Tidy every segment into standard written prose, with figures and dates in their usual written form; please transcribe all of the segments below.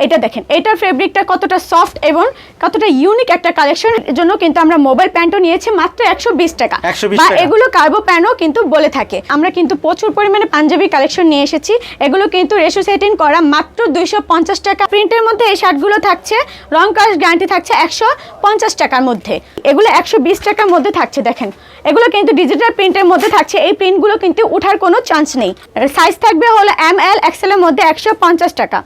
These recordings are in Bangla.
এটা দেখেন এটার ফেব্রিকটা কতটা সফট এবং কতটা ইউনিক একটা কালেকশন। এর জন্য কিন্তু আমরা মোবাইল প্যান্টও নিয়েছি মাত্র 120 টাকা, বা এগুলো কার্গো প্যান্টও কিন্তু বলে থাকে। আমরা কিন্তু প্রচুর পরিমাণে পাঞ্জাবি কালেকশন নিয়ে এসেছি, এগুলো কিন্তু রেশো সেটিং করা মাত্র 250 টাকা। প্রিন্টের মধ্যে এই শার্টগুলো থাকছে, রং কাজ গ্যারান্টি থাকছে 150 টাকার মধ্যে, এগুলো 120 টাকার মধ্যে থাকছে। দেখেন এগুলো কিন্তু ডিজিটাল প্রিন্টের মধ্যে থাকছে, এই প্রিন্টগুলো কিন্তু ওঠার কোনো চান্স নেই। সাইজ থাকবে হলো ML XL এর মধ্যে 150 টাকা।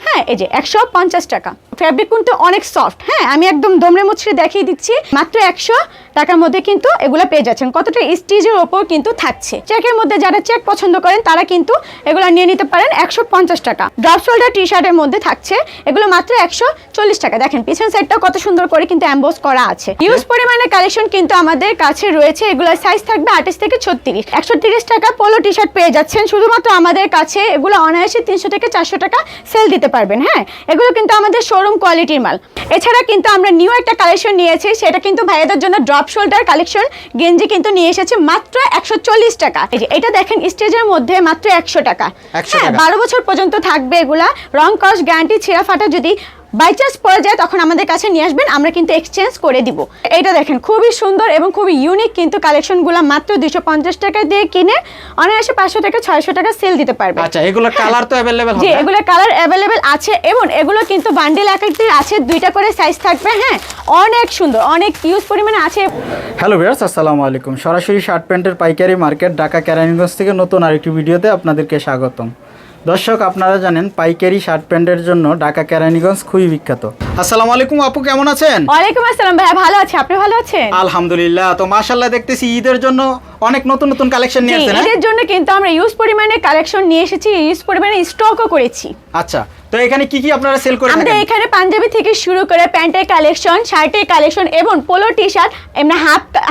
হ্যাঁ, এই যে 150 টাকা। ফ্যাব্রিক কিন্তু অনেক সফট। হ্যাঁ, আমি একদম দমড়ে মুচড়ে দেখিয়ে দিচ্ছি, মাত্র 100 টাকার মধ্যে কিন্তু এগুলো পেয়ে যাচ্ছেন। কতটা স্টিচের ওপর কিন্তু থাকছে। চেকের মধ্যে যারা চেক পছন্দ করেন তারা কিন্তু এগুলো নিয়ে নিতে পারেন 150 টাকা। ড্রপ শোল্ডার টি শার্টের মধ্যে থাকছে এগুলো মাত্র 140 টাকা। দেখেন পিছন সাইডটা কত সুন্দর করে কিন্তু এমবোস করা আছে। হিউজ পরিমাণে কালেকশন কিন্তু আমাদের কাছে রয়েছে, এগুলোর সাইজ থাকবে 28 থেকে 36। 130 টাকা পোলো টি শার্ট পেয়ে যাচ্ছেন শুধুমাত্র আমাদের কাছে। এগুলো অনায়াসে 300 থেকে 400 টাকা সেল দিতে পারবেন। হ্যাঁ, এগুলো কিন্তু আমাদের শোরুম কোয়ালিটির মাল। এছাড়া কিন্তু আমরা নিউ একটা কালেকশন নিয়েছি, সেটা কিন্তু ভাইয়াদের জন্য ড্রপ শোল্ডার কালেকশন গেঞ্জি কিন্তু নিয়ে এসেছে মাত্র 140 টাকা। এই যে এটা দেখেন স্টেজের মধ্যে মাত্র 100 টাকা। হ্যাঁ, 12 বছর পর্যন্ত থাকবে এগুলা, রং কস গ্যারান্টি। ছেঁড়া ফাটা যদি বাই চান্স পড়ে যায় তখন আমাদের কাছে নিয়ে আসবেন, আমরা কিন্তু এক্সচেঞ্জ করে দিব। এটা দেখেন খুবই সুন্দর এবং খুবই ইউনিক কিন্তু কালেকশনগুলো মাত্র 250 টাকা দিয়ে কিনে অনায়াসে 500 থেকে 600 টাকা সেল দিতে পারবে। আচ্ছা, এগুলো কালার তো अवेलेबल হবে? জি, এগুলো কালার अवेलेबल আছে এবং এগুলো কিন্তু বান্ডেল আকারে আছে, দুইটা করে সাইজ থাকবে। হ্যাঁ, অনেক সুন্দর, অনেক ইউজ পরিমাণে আছে। হ্যালো ভিউয়ার্স, আসসালামু আলাইকুম। সরাসরি শার্ট প্যান্টের পাইকারি মার্কেট ঢাকা কেরানীগঞ্জ থেকে নতুন আরেকটি ভিডিওতে আপনাদেরকে স্বাগতম। দর্শক, আপনারা জানেন পাইকারি শার্ট প্যান্টের জন্য ঢাকা কেরানীগঞ্জ খুবই বিখ্যাত। আসসালামু আলাইকুম আপু, কেমন আছেন? ওয়ালাইকুম আসসালাম ভাইয়া, ভালো আছি, আপনি ভালো আছেন? আলহামদুলিল্লাহ। তো মাশাআল্লাহ, দেখতেছি ঈদের জন্য অনেক নতুন নতুন কালেকশন নিয়ে এসেছেন। ঈদের জন্য কিন্তু আমরা ইউজ পরিমাণে কালেকশন নিয়ে এসেছি, ইউজ পরিমাণে স্টকও করেছি। আচ্ছা, তো এখানে কি কি আপনারা সেল করে থাকেন? আমাদের এখানে পাঞ্জাবি থেকে শুরু করে প্যান্টের কালেকশন, শার্টের কালেকশন এবং পোলো টি শার্ট, এমনি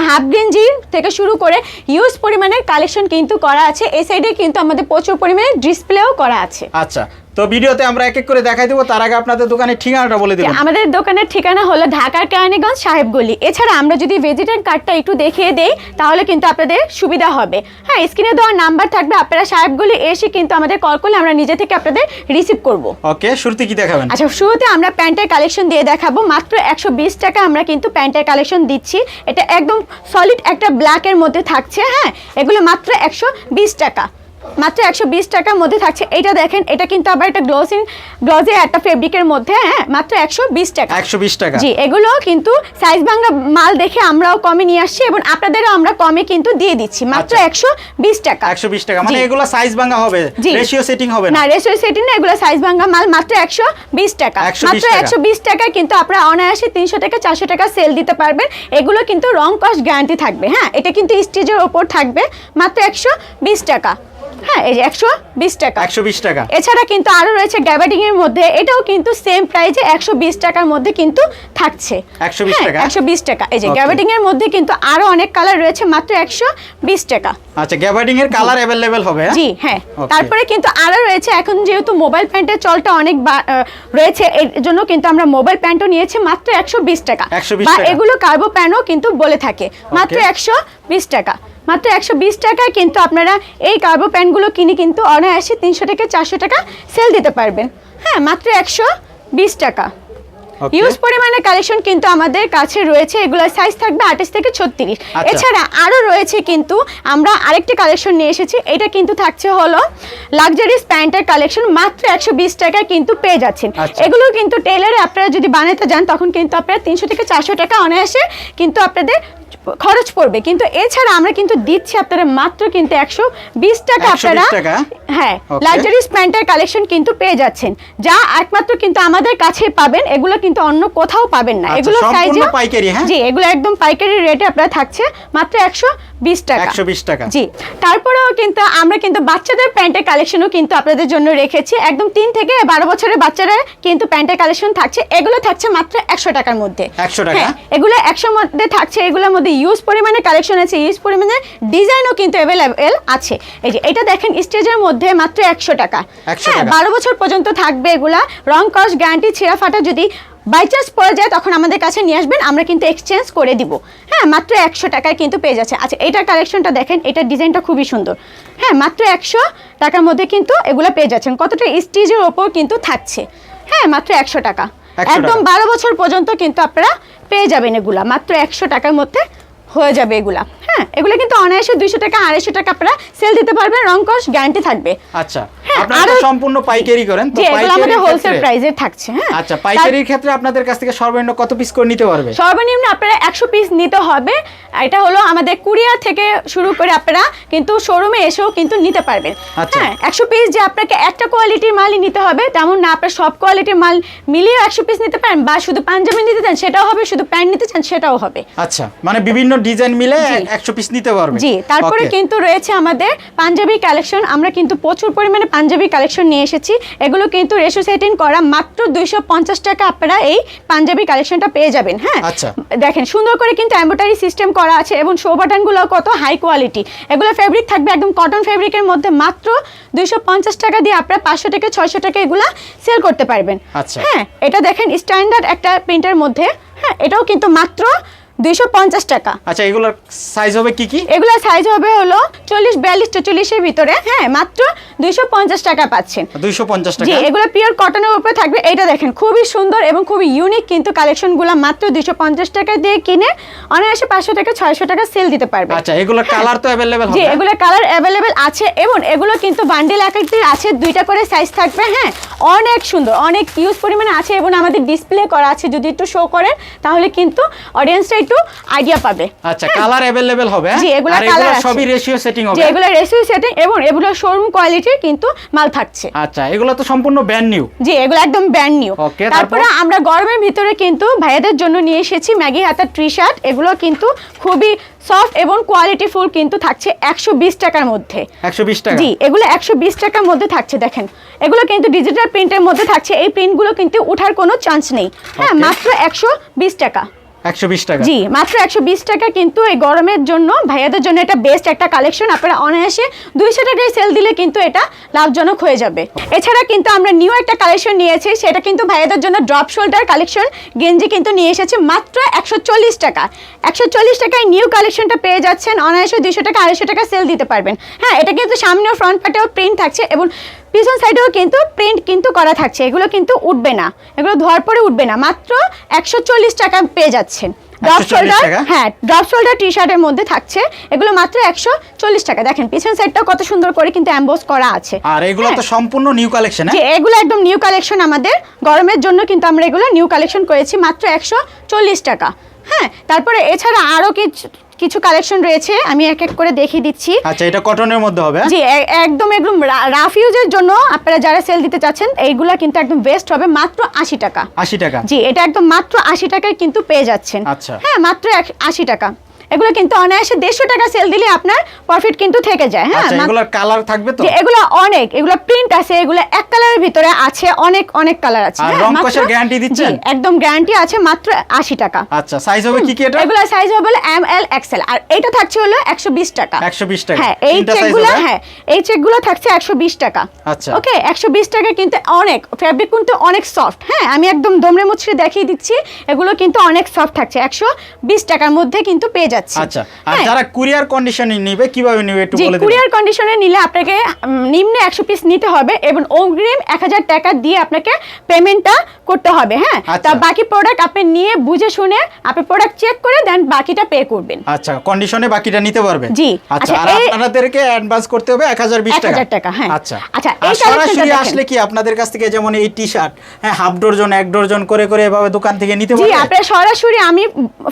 হাফ গেঞ্জি থেকে শুরু করে ইউজ পরিমাণে কালেকশন কিন্তু করা আছে। এই সাইডে কিন্তু আমাদের প্রচুর পরিমাণে ডিসপ্লেও করা আছে। আচ্ছা, তো ভিডিওতে আমরা এক এক করে দেখাই দেবো, তার আগে আপনাদের দোকানের ঠিকানাটা বলে দিবেন। আমাদের দোকানের ঠিকানা হলো ঢাকার কেরানীগঞ্জ সাহেবগলি। এছাড়া আমরা যদি ভিজিটার কার্ডটা একটু দেখিয়ে দেই তাহলে কিন্তু আপনাদের সুবিধা হবে। হ্যাঁ, স্ক্রিনে দেওয়ার নাম্বার থাকবে, আপনারা সাহেবগলি এসে কিন্তু আমাদের কল করলে আমরা নিজে থেকে আপনাদের রিসিভ করব। ওকে, শুরুতে কি দেখাবেন? আচ্ছা, শুরুতে আমরা প্যান্টের কালেকশন দিয়ে দেখাবো। মাত্র 120 টাকা আমরা কিন্তু প্যান্টের কালেকশন দিচ্ছি। এটা একদম সলিড একটা ব্ল্যাকের মধ্যে থাকছে। হ্যাঁ, এগুলো মাত্র 120 টাকা, মাত্র 120 টাকার মধ্যে থাকছে। এটা দেখেন, এটা কিন্তু আবার একটা গ্লসি একটা ফেব্রিকের মধ্যে। হ্যাঁ, মাত্র 120 টাকা। 120 টাকা। জি, এগুলো কিন্তু সাইজ ভাঙা মাল দেখে আমরাও কমে নিয়ে আসছি এবং আপনাদেরও আমরা কমে কিন্তু দিয়ে দিচ্ছি মাত্র 120 টাকা। 120 টাকা মানে এগুলো সাইজ ভাঙা হবে, রেশিও সেটিং হবে না? না, রেশিও সেটিং না, এগুলো সাইজ ভাঙা মাল। মাত্র 120 টাকা। মাত্র 120 টাকায় কিন্তু আপনারা অনায়াসে 300 থেকে 400 টাকা সেল দিতে পারবেন। এগুলো কিন্তু রং কস্ট গ্যারান্টি থাকবে। হ্যাঁ, এটা কিন্তু স্টিচের ওপর থাকবে, মাত্র 120 টাকা। হ্যাঁ, এই যে 120 টাকা। 120 টাকা। এছাড়া কিন্তু আরো রয়েছে গ্যাবার্ডিং এর মধ্যে, এটাও কিন্তু সেম প্রাইসে 120 টাকার মধ্যে কিন্তু থাকছে। 120 টাকা। 120 টাকা। এই যে গ্যাবার্ডিং এর মধ্যে কিন্তু আরো অনেক কালার রয়েছে, মাত্র 120 টাকা। আচ্ছা, গ্যাবার্ডিং এর কালার अवेलेबल হবে? জি হ্যাঁ। তারপরে কিন্তু আরো রয়েছে, এখন যেহেতু মোবাইল প্যান্টের চলটা অনেক রয়েছে, এর জন্য কিন্তু আমরা মোবাইল প্যান্টও নিয়েছি মাত্র 120 টাকা, বা এগুলো কার্গো প্যান্টও কিন্তু বলে থাকে, মাত্র 120 টাকা। মাত্র 120 টাকায় কিন্তু আপনারা এই কার্গো প্যান্টগুলো কিনে কিন্তু অনায়াসে 300 থেকে 400 টাকা সেল দিতে পারবেন। হ্যাঁ, মাত্র 120 টাকা। ইউজ পরিমাণে কালেকশন কিন্তু আমাদের কাছে রয়েছে, এগুলোর সাইজ থাকবে 28 থেকে 36। এছাড়া আরো রয়েছে কিন্তু আমরা আরেকটি কালেকশন নিয়ে এসেছি, এটা কিন্তু থাকছে হলো লাক্সারিস প্যান্টের কালেকশন, মাত্র 120 টাকায় কিন্তু পেয়ে যাচ্ছেন। এগুলো কিন্তু টেইলারে আপনারা যদি বানাতে যান তখন কিন্তু আপনারা 300 থেকে 400 টাকা অনায়াসে কিন্তু আপনাদের খরচ পড়বে, কিন্তু এছাড়া আমরা কিন্তু দিচ্ছি আপনারা মাত্র কিন্তু 120 টাকা। আপনারা হ্যাঁ লাক্সারিস প্যান্টের কালেকশন কিন্তু পেয়ে যাচ্ছেন, যা একমাত্র কিন্তু আমাদের কাছে পাবেন, এগুলো কিন্তু অন্য কোথাও পাবেন না। এগুলো সাইজে পাইকারি। হ্যাঁ জি, এগুলো একদম পাইকারি রেটে আপনারা থাকছে মাত্র 120 টাকা। 120 টাকা। জি, তারপরেও কিন্তু আমরা কিন্তু বাচ্চাদের প্যান্টের কালেকশনও কিন্তু আপনাদের জন্য রেখেছি। একদম 3 থেকে 12 বছরের বাচ্চারা কিন্তু প্যান্টের কালেকশন থাকছে, এগুলো থাকছে মাত্র 100 টাকার মধ্যে। 100 টাকা। এগুলো 100 মধ্যে থাকছে, এগুলোর মধ্যে ইউজ পরিমাণে কালেকশন আছে, ইউজ পরিমাণে ডিজাইনও কিন্তু अवेलेबल আছে। এই যে এটা দেখেন স্টেজের মধ্যে মাত্র 100 টাকা। হ্যাঁ, 12 বছর পর্যন্ত থাকবে এগুলা, রং কস গ্যারান্টি। ছেঁড়া ফাটা যদি বাই চান্স পড়ে যায় তখন আমাদের কাছে নিয়ে আসবেন, আমরা কিন্তু এক্সচেঞ্জ করে দিব। হ্যাঁ, মাত্র 100 টাকায় কিন্তু পেয়ে যাচ্ছে। আচ্ছা, এইটার কালেকশনটা দেখেন, এটার ডিজাইনটা খুবই সুন্দর। হ্যাঁ, মাত্র 100 টাকার মধ্যে কিন্তু এগুলো পেয়ে যাচ্ছেন। কতটা স্টিচের ওপর কিন্তু থাকছে। হ্যাঁ মাত্র 100 টাকা 100 একদম টাকা। 12 বছর পর্যন্ত কিন্তু আপনারা পেয়ে যাবেন এগুলা মাত্র 100 টাকার মধ্যে হয়ে যাবে এগুলা। হ্যাঁ এগুলো কিন্তু অনায়াসে 200 টাকা 250 টাকা আপনারা সেল দিতে পারবেন, রং কস গ্যারান্টি থাকবে। আচ্ছা হ্যাঁ, আপনারা তো আরো- সম্পূর্ণ পাইকারি করেন, তো যে এগুলো আমাদের পাইকারির হোলসেল ক্ষেত্রে প্রাইসে থাকছে। হ্যাঁ আচ্ছা পাইকারির ক্ষেত্রে আপনাদের কাছ থেকে সর্বনিম্ন কত পিস করে নিতে পারবে? সর্বনিম্ন আপনারা 100 পিস নিতে হবে। এটা হলো আমাদের কুরিয়ার থেকে শুরু করে আপনারা কিন্তু শোরুমে এসেও কিন্তু নিতে পারবেন। আচ্ছা। হ্যাঁ 100 পিস যে আপনাকে একটা কোয়ালিটির মালই নিতে হবে তেমন না, আপনার সব কোয়ালিটির মাল মিলিয়ে 100 পিস নিতে পারেন, বা শুধু পাঞ্জাবি নিতে চান সেটাও হবে, শুধু প্যান্ট নিতে চান সেটাও হবে। আচ্ছা মানে বিভিন্ন ডিজাইন মিলে জি। 100 পিস নিতে পারবে। জি, তারপরে Okay. কিন্তু রয়েছে আমাদের পাঞ্জাবি কালেকশন। আমরা কিন্তু প্রচুর পরিমাণে পাঞ্জাবি কালেকশন নিয়ে এসেছি। এগুলো কিন্তু রেশো সেটিং করা, মাত্র 250 টাকা আপনারা এই পাঞ্জাবি কালেকশনটা পেয়ে যাবেন। হ্যাঁ আচ্ছা। দেখেন সুন্দর করে কিন্তু এমব্রয়ডারি সিস্টেম করা আছে এবং শো বাটনগুলো কত হাই কোয়ালিটি। এগুলো ফেব্রিক থাকবে একদম কটন ফেব্রিকের মধ্যে, মাত্র 250 টাকা দিয়ে আপনারা 500 থেকে 600 টাকা এগুলা সেল করতে পারবেন। আচ্ছা। হ্যাঁ এটা দেখেন স্ট্যান্ডার্ড একটা প্রিন্টের মধ্যে। হ্যাঁ এটাও কিন্তু মাত্র 250 টাকা। আচ্ছা এগুলোর সাইজ হবে কি কি? এগুলা সাইজ হবে হলো 40, 42, 44 এর ভিতরে। হ্যাঁ মাত্র 250 টাকা পাচ্ছেন। 250 জি টাকা। এগুলো পিওর কটনের উপরে থাকবে। এইটা দেখেন খুবই সুন্দর এবং খুবই ইউনিক কিন্তু কালেকশনগুলো মাত্র 250 টাকা দিয়ে কিনে অনায়াসে 500 থেকে 600 টাকা সেল দিতে পারবে। আচ্ছা এগুলোর কালার তো अवेलेबल জি হবে? এগুলো কালার অ্যাভেলেবেল আছে এবং এগুলো কিন্তু বান্ডেল আকারে আছে, 2টা করে সাইজ থাকবে। হ্যাঁ অনেক সুন্দর, অনেক ইউজ পরিমাণে আছে এবং আমাদের ডিসপ্লে করা আছে। যদি একটু শো করেন তাহলে কিন্তু অডিয়েন্সটা একটু আইডিয়া পাবে। আচ্ছা কালার अवेलेबल হবে? জি, এগুলা আর colour এগুলো আছে। সবই রেশিও সেটিং হবে? যে এগুলো রেশিও সেটিং এবং এগুলো শোরুম কোয়ালিটির কিন্তু মাল থাকছে। আচ্ছা এগুলো তো সম্পূর্ণ ব্র্যান্ড নিউ। জি এগুলো একদম ব্র্যান্ড নিউ। Okay, তারপরে তারপর? আমরা গরমের ভিতরে কিন্তু ভাইয়াদের জন্য নিয়ে এসেছি ম্যাগি হাতার টি শার্ট। এগুলো কিন্তু খুবই সফট এবং কোয়ালিটি ফুল কিন্তু থাকছে 120 টাকার মধ্যে। 120 টাকা। জি এগুলো 120 টাকার মধ্যে থাকছে। দেখেন এগুলো কিন্তু ডিজিটাল প্রিন্টের মধ্যে থাকছে। এই প্রিন্টগুলো কিন্তু ওঠার কোনো চান্স নেই। হ্যাঁ Okay. মাত্র 120 টাকা। 120 টাকা। জি মাত্র 120 টাকা কিন্তু এই গরমের জন্য ভাইয়াদের জন্য এটা বেস্ট একটা কালেকশন। আপনারা অনায়াসে 200 টাকায় সেল দিলে কিন্তু এটা লাভজনক হয়ে যাবে। এছাড়া কিন্তু আমরা নিউ একটা কালেকশন নিয়েছি, সেটা কিন্তু ভাইয়াদের জন্য ড্রপ শোল্ডার কালেকশন গেঞ্জি কিন্তু নিয়ে এসেছে মাত্র 140 টাকা। 140 টাকায় নিউ কালেকশনটা পেয়ে যাচ্ছেন, অনায়াসে 200 টাকা 250 টাকা সেল দিতে পারবেন। হ্যাঁ এটা কিন্তু সামনেও ফ্রন্ট পার্টেও প্রিন্ট থাকছে এবং পিছন সাইডেও কিন্তু প্রিন্ট কিন্তু করা থাকছে। এগুলো কিন্তু উঠবে না, এগুলো ধোয়ার পরে উঠবে না। মাত্র 140 টাকা পেয়ে যাচ্ছেন। ড্রপ 140 শোল্ডার, টাকা? হ্যাঁ ড্রপ শোল্ডার টি শার্টের মধ্যে থাকছে। এগুলো মাত্র 140 টাকা। দেখেন পিছন সাইডটাও কত সুন্দর করে কিন্তু এমবোস করা আছে। আর এগুলো তো সম্পূর্ণ নিউ কালেকশন। যে এগুলো একদম নিউ কালেকশন আমাদের গরমের জন্য কিন্তু আমরা এগুলো নিউ কালেকশন করেছি মাত্র 140 টাকা। হ্যাঁ তারপরে এছাড়া আরো কিছু কালেকশন রয়েছে, আমি এক এক করে দেখিয়ে দিচ্ছি। আচ্ছা এটা কটনের মধ্যে হবে? জি একদম একদম রাফ ইউজের জন্য আপনারা যারা সেল দিতে চাচ্ছেন এইগুলা কিন্তু একদম বেস্ট হবে মাত্র 80 টাকা। 80 টাকা। জি এটা একদম মাত্র 80 টাকায় কিন্তু পেয়ে যাচ্ছেন। আচ্ছা। হ্যাঁ মাত্র 80 টাকা। এগুলো কিন্তু অনায়াসে 150 টাকা সেল দিলে আপনার প্রফিট কিন্তু থেকে যায়। হ্যাঁ আচ্ছা এগুলোর কালার থাকবে তো? যে এগুলো অনেক, এগুলো প্রিন্ট আছে, এগুলো এক কালারের ভিতরে আছে, অনেক অনেক কালার আছে। আর হ্যাঁ, রং মাত্র- কষের গ্যারান্টি দিচ্ছেন? জি, একদম গ্যারান্টি আছে মাত্র 80 টাকা। আচ্ছা সাইজ হবে কি কি এটা? এগুলো সাইজ হবে এম এল এক্সেল আর এটা থাকছে হলো 120 টাকা। 120 টাকা। হ্যাঁ এই তিনটা size চেকগুলো, হবে? হ্যাঁ এই চেকগুলো থাকছে 120 টাকা। আচ্ছা। ওকে 120 টাকা কিন্তু অনেক, ফেব্রিক কিন্তু অনেক সফট। হ্যাঁ আমি একদম দমড়ে মুচড়ে দেখিয়ে দিচ্ছি, এগুলো কিন্তু অনেক সফট থাকছে। 120 টাকার মধ্যে কিন্তু পেয়ে যাচ্ছে। আচ্ছা আর যারা কুরিয়ার কন্ডিশনে নিবে কিভাবে নিবে একটু জি বলে দিন। কুরিয়ার কন্ডিশনে নিলে আপনাকে নিম্নে 100 পিস নিতে হবে এবং অগ্রিম 1000 টাকা দিয়ে আপনাকে পেমেন্টটা করতে হবে। হ্যাঁ আচ্ছা। তা বাকি প্রোডাক্ট আপনি নিয়ে বুঝে শুনে আপনি প্রোডাক্ট চেক করে দেন বাকিটা পে করবেন। আচ্ছা কন্ডিশনে বাকিটা নিতে পারবে? জি। আচ্ছা আর আপনাদেরকে অ্যাডভান্স করতে হবে 1020 টাকা। 1000 টাকা, হ্যাঁ। আচ্ছা আচ্ছা, আর এই সরাসরি কালেকশনটা আসলে কি আপনাদের কাছ থেকে যেমন এই টি-শার্ট হ্যাঁ হাফ ডজন 1 ডজন করে করে এভাবে দোকান থেকে নিতে জি পারবে? আপনারা সরাসরি, আমি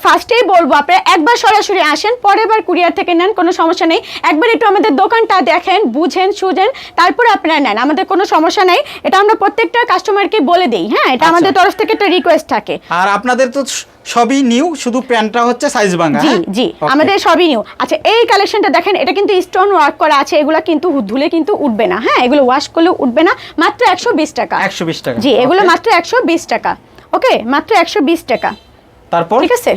ফার্স্টেই বলবো আপনারা একবার সরাসরি আসেন, পরের বার কুরিয়ার থেকে নেন, কোনো সমস্যা নেই। একবার একটু আমাদের দোকানটা দেখেন, বুঝেন সুঝেন, তারপরে আপনারা নেন, আমাদের কোনো সমস্যা নেই। এটা আমরা প্রত্যেকটা কাস্টমারকে বলে দিই। হ্যাঁ এটা আমাদের তরফ থেকে একটা রিকোয়েস্ট থাকে। আর আপনাদের তো সবই নিউ, শুধু প্যান্টটা হচ্ছে সাইজ ভাঙা। জি হ্যাঁ? জি Okay. আমাদের সবই নিউ। আচ্ছা এই কালেকশনটা দেখেন, এটা কিন্তু স্টোন ওয়ার্ক করা আছে, এগুলো কিন্তু ধুলে কিন্তু উঠবে না। হ্যাঁ এগুলো ওয়াশ করলে উঠবে না। মাত্র 120 টাকা। 120 টাকা। জি এগুলো Okay. মাত্র 120 টাকা। ওকে মাত্র 120 টাকা। তারপর ঠিক আছে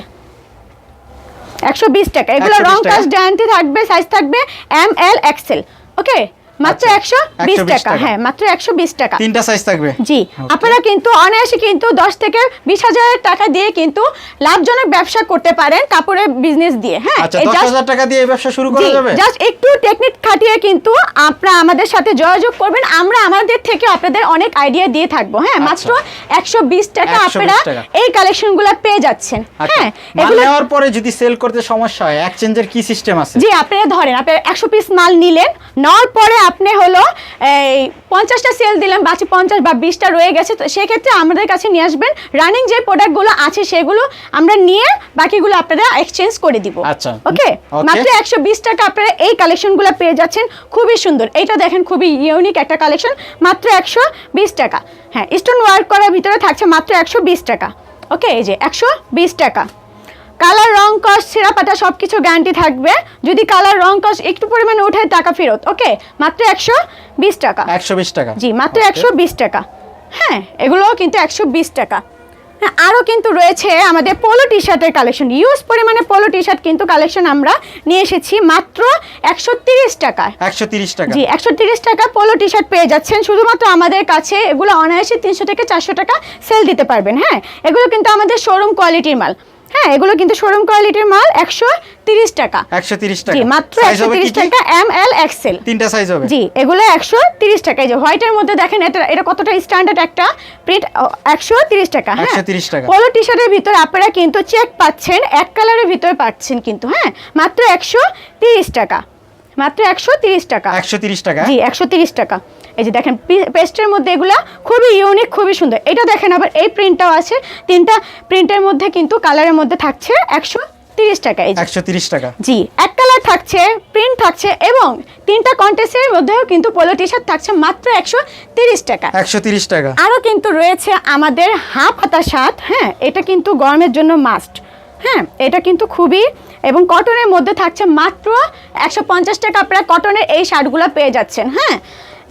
120 টাকা। এগুলো 120 রং টাকা। কাজ গ্যারান্টি থাকবে, সাইজ থাকবে এম এল এক্সেল। ওকে মাত্র 120 টাকা। হ্যাঁ, মাত্র 120 টাকা। তিনটা সাইজ থাকবে। জি, আপনারা কিন্তু অনায়াসে কিন্তু 10 থেকে 20,000 টাকা দিয়ে কিন্তু লাভজনক ব্যবসা করতে পারেন কাপড়ের বিজনেস দিয়ে। হ্যাঁ, আচ্ছা, 10,000 টাকা দিয়ে এই ব্যবসা শুরু করা যাবে। জাস্ট একটু টেকনিক খাটিয়ে কিন্তু আপনারা আমাদের সাথে যোগাযোগ করবেন, আমরা আমাদের থেকে আপনাদের অনেক আইডিয়া দিয়ে থাকবো। হ্যাঁ, মাত্র 120 টাকা আপনারা এই কালেকশনগুলো পেয়ে যাচ্ছেন। হ্যাঁ, এগুলো নেওয়ার পরে যদি সেল করতে সমস্যা হয়, এক্সচেঞ্জের কি সিস্টেম আছে? জি, আপনারা ধরেন আপনি 100 পিস মাল নিলেন, নেওয়ার পরে আপনি হলো এই 50টা সেল দিলেন, বাকি 50 বা 20টা রয়ে গেছে, তো সেক্ষেত্রে আমাদের কাছে নিয়ে আসবেন। রানিং যে প্রোডাক্টগুলো আছে সেগুলো আমরা নিয়ে বাকিগুলো আপনারা এক্সচেঞ্জ করে দিব। আচ্ছা, ওকে, মাত্র 120 টাকা আপনারা এই কালেকশনগুলো পেয়ে যাচ্ছেন। খুবই সুন্দর, এটা দেখেন খুবই ইউনিক একটা কালেকশন, মাত্র 120 টাকা। হ্যাঁ, স্টোন ওয়ার্ক করার ভিতরে থাকছে মাত্র 120 টাকা। ওকে, এই যে 120 টাকা। কালার, রং, কস, ছেঁড়া পাতা সবকিছু গ্যারান্টি থাকবে। যদি কালার, রং, কস একটু পরিমাণে ওঠে টাকা ফেরত। ওকে, মাত্র 120 টাকা। 120 টাকা। জি, মাত্র 120 টাকা। হ্যাঁ, এগুলোও কিন্তু 120 টাকা। হ্যাঁ, আরও কিন্তু রয়েছে আমাদের পোলো টি শার্টের কালেকশন, ইউজ পরিমাণে পোলো টি শার্ট কিন্তু কালেকশন আমরা নিয়ে এসেছি মাত্র 130 টাকায়। 130 টাকা। জি, 130 টাকা পোলো টি শার্ট পেয়ে যাচ্ছেন শুধুমাত্র আমাদের কাছে। এগুলো অনায়াসে 300 থেকে 400 টাকা সেল দিতে পারবেন। হ্যাঁ, এগুলো কিন্তু আমাদের শোরুম কোয়ালিটির মাল। হ্যাঁ, এগুলো কিন্তু শোরুম কোয়ালিটির মাল। 130 টাকা। 130 টাকা। জি, মাত্র 130 টাকা। এম, এল, এক্সেল তিনটা সাইজ হবে। জি, এগুলো 130 টাকা। এই যে হোয়াইটের মধ্যে দেখেন এটা কতটা স্ট্যান্ডার্ড একটা প্রিন্ট। 130 টাকা। হ্যাঁ, 130 টাকা। পোলো টি শার্টের ভিতরে আপনারা কিন্তু চেক পাচ্ছেন, এক কালারের ভিতরে পাচ্ছেন কিন্তু। হ্যাঁ, মাত্র 130 টাকা। মাত্র 130 টাকা। 130 টাকা। জি, 130 টাকা। এই যে দেখেন পেস্টের মধ্যে এগুলা খুবই ইউনিক, খুবই সুন্দর। এটা দেখেন আবার এই প্রিন্টটাও আছে, তিনটা প্রিন্টের মধ্যে কিন্তু কালারের মধ্যে থাকছে 130 টাকা। এই যে 130 টাকা। জি, এক কালার থাকছে, প্রিন্ট থাকছে এবং তিনটা কন্টেস্টের মধ্যেও কিন্তু পোলো টি শার্ট থাকছে মাত্র 130 টাকা। 130 টাকা। আরও কিন্তু রয়েছে আমাদের হাফ হাতা শার্ট। হ্যাঁ, এটা কিন্তু গরমের জন্য মাস্ট। হ্যাঁ, এটা কিন্তু খুবই, এবং কটনের মধ্যে থাকছে মাত্র 150 টাকা। আপনারা কটনের এই শার্টগুলো পেয়ে যাচ্ছেন। হ্যাঁ,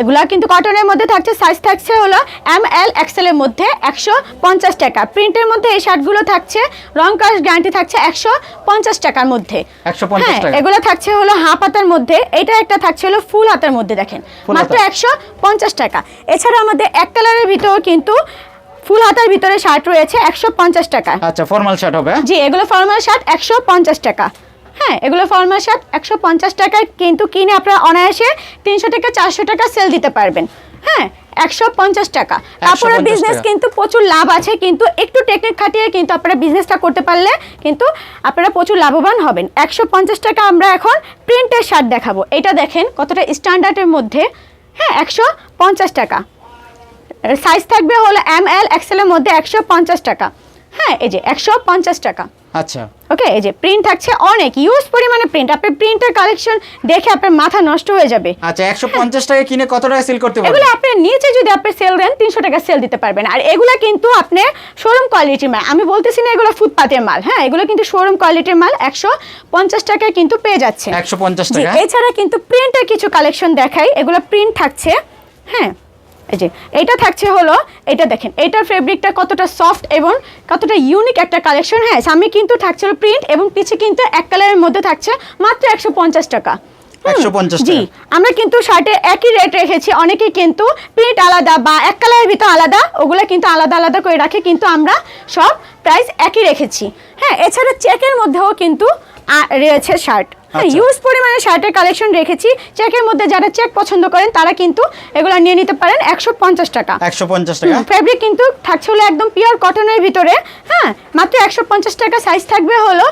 এগুলা কিন্তু কটনের মধ্যে থাকছে, সাইজ থাকছে হলো এম, এল, এক্সেল এর মধ্যে 150 টাকা। প্রিন্টের মধ্যে এই শার্টগুলো থাকছে, রং কাজ গ্যারান্টি থাকছে 150 টাকার মধ্যে। 150 টাকা। এগুলো থাকছে হলো হাফ হাতার মধ্যে, এটা একটা থাকছে হলো ফুল হাতার মধ্যে। দেখেন মাত্র 150 টাকা। এছাড়া আমাদের এক কালারের ভিতরেও কিন্তু ফুল হাতার ভিতরে শার্ট রয়েছে 150 টাকা। আচ্ছা, ফর্মাল শার্ট হবে। জি, এগুলো ফর্মাল শার্ট 150 টাকা। হ্যাঁ, এগুলো ফর্মাল শার্ট 150 টাকায় কিন্তু কিনে আপনারা অনায়াসে 300 থেকে 400 টাকা সেল দিতে পারবেন। হ্যাঁ, 150 টাকা। কাপড়ের বিজনেস কিন্তু প্রচুর লাভ আছে, কিন্তু একটু টেকনিক খাটিয়ে কিন্তু আপনারা বিজনেসটা করতে পারলে কিন্তু আপনারা প্রচুর লাভবান হবেন। 150 টাকা। আমরা এখন প্রিন্টের শার্ট দেখাবো। এটা দেখেন কতটা স্ট্যান্ডার্ডের মধ্যে। হ্যাঁ, 150 টাকা। সাইজ থাকবে হলো এম, এল, এক্সেল এর মধ্যে 150 টাকা। হ্যাঁ, এই যে 150 টাকা। আচ্ছা, ওকে, এই যে প্রিন্ট থাকছে অনেক ইউজ পরিমাণে প্রিন্ট। আপনি প্রিন্টের কালেকশন দেখে আপনার মাথা নষ্ট হয়ে যাবে। আচ্ছা, 150 টাকা কিনে কত টাকা সেল করতে পারবেন? এগুলো আপনি নিচে যদি আপনি সেল দেন 300 টাকা সেল দিতে পারবেন। আর এগুলো কিন্তু আপনি শোরুম কোয়ালিটির মাল, আমি বলতেছি না এগুলো ফুটপাতের মাল। হ্যাঁ, এগুলো কিন্তু শোরুম কোয়ালিটির মাল 150 টাকায় কিন্তু পেয়ে যাচ্ছে। 150 টাকা। এছাড়া কিন্তু প্রিন্টের কিছু কালেকশন দেখাই, এগুলো প্রিন্ট থাকছে। হ্যাঁ, এই যে এটা থাকছে হলো, এটা দেখেন এটার ফেব্রিকটা কতটা সফট এবং কতটা ইউনিক একটা কালেকশন। হ্যাঁ, সামনে কিন্তু থাকছে প্রিন্ট এবং পিছে কিন্তু এক কালারের মধ্যে থাকছে মাত্র 150 টাকা। 150 জি, আমরা কিন্তু শার্টের একই রেট রেখেছি। অনেকে কিন্তু প্রিন্ট আলাদা বা এক কালারের ভিতর আলাদা, ওগুলো কিন্তু আলাদা আলাদা করে রাখে, কিন্তু আমরা সব প্রাইস একই রেখেছি। হ্যাঁ, এছাড়া চেকের মধ্যেও কিন্তু রয়েছে শার্ট। হ্যাঁ, ইউজ পরিমাণে শার্টের কালেকশন রেখেছি। চেকের মধ্যে যারা চেক পছন্দ করেন তারা কিন্তু এগুলো নিয়ে নিতে পারেন 150 টাকা। 150 টাকা। ফেব্রিক কিন্তু থাকছে হলো একদম পিওর কটনের ভিতরে। হ্যাঁ, মাত্র 150 টাকা। সাইজ থাকবে হলো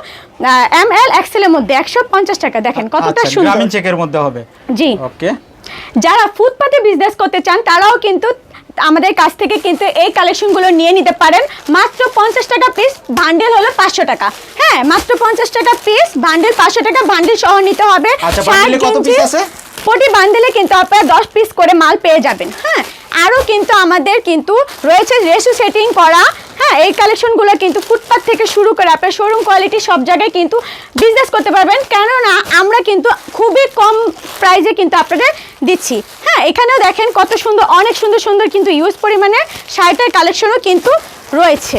এম, এল, এক্সেল এর মধ্যে 150 টাকা। দেখেন কতটা সুন্দর। গ্রামীণ চেকের মধ্যে হবে। জি, ওকে। যারা ফুটপাতে বিজনেস করতে চান তারাও কিন্তু আমাদের কাছ থেকে কিন্তু এই কালেকশনগুলো নিয়ে নিতে পারেন। মাত্র 50 টাকা পিস, বান্ডেল হলো 500 টাকা। হ্যাঁ, মাত্র 50 টাকা পিস, বান্ডেল 500 টাকা। বান্ডেল সহ নিতে হবে। আচ্ছা, বান্ডেলে কত পিস আছে? প্রতি বান্ডেলে কিন্তু আপনারা 10 পিস করে মাল পেয়ে যাবেন। হ্যাঁ, আরও কিন্তু আমাদের কিন্তু রয়েছে রেশু সেটিং করা। হ্যাঁ, এই কালেকশনগুলো কিন্তু ফুটপাত থেকে শুরু করে আপনার শোরুম কোয়ালিটি সব জায়গায় কিন্তু বিজনেস করতে পারবেন, কেননা আমরা কিন্তু খুবই কম প্রাইসে কিন্তু আপনাদের দিচ্ছি। হ্যাঁ, এখানেও দেখেন কত সুন্দর, অনেক সুন্দর সুন্দর কিন্তু ইউজ পরিমাণে শার্টের কালেকশনও কিন্তু রয়েছে।